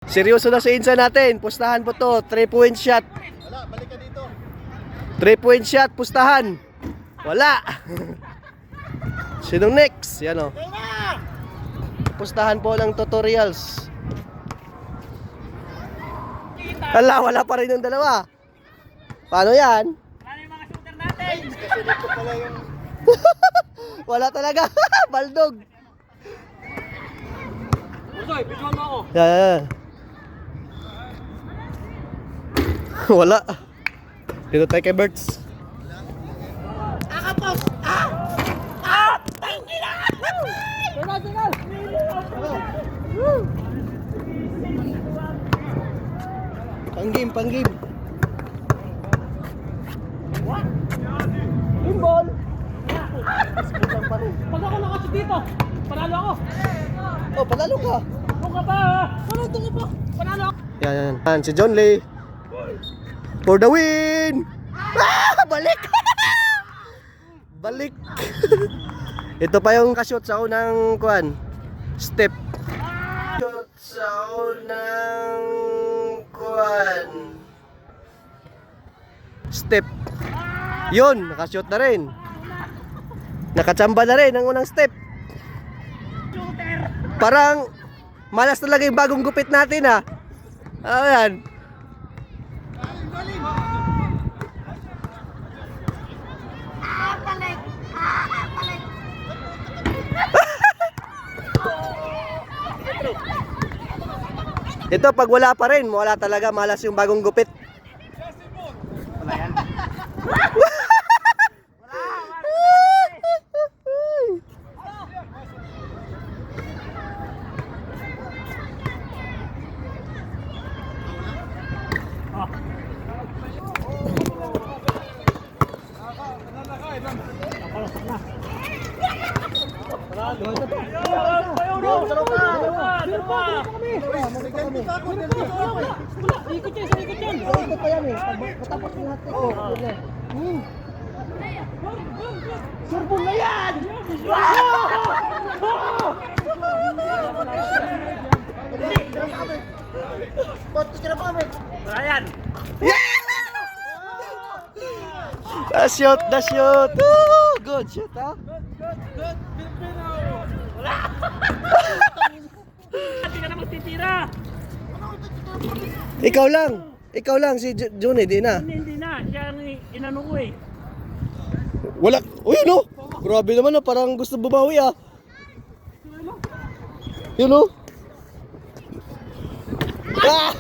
Seryoso na si Insa natin. Pustahan po to. 3-point shot. Wala, balik ka dito. 3-point shot. Pustahan. Wala. Sinong next? Yan o. Pustahan po ng tutorials. Hala, wala pa rin yung dalawa. Paano yan? Ano yung mga shooter natin? Kasunod ko pala yung... Wala talaga. Baldog. Usoy, bidyoan mo ako. Yan. Wala. Dito tayo kay Berts. Panggim, panggim. Gimbal. Pag ako nakashoot dito, panalo ako. Oh, panalo ka. Doon ka pa. Doon ka pa. Panalo ako. Yan. Si John Lee. For the win! Ah, balik! Balik! Ito pa yung kashoot sa unang kuan. Step. Shoot sa unang kuan. Step. Yun, nakashoot na rin. Nakachamba na rin ang unang step. Parang malas talaga yung bagong gupit natin ha. Ayan. Ito pag wala pa rin, wala talaga, malas yung bagong gupit. Wala yan. Ikot yan, ikot yan. Ito pa yan eh, matapos yung lahat ito. Surbong na yan! Wala yan. The shoot, the shoot. Woo! Good shoot ha. Hindi ka na magtitira. Ikaw lang si Johnny, di na. Hindi na. Siya ang inano ko eh. Wala, uy no. Grabe naman no, parang gusto bumawi ah. Yun no. Ah!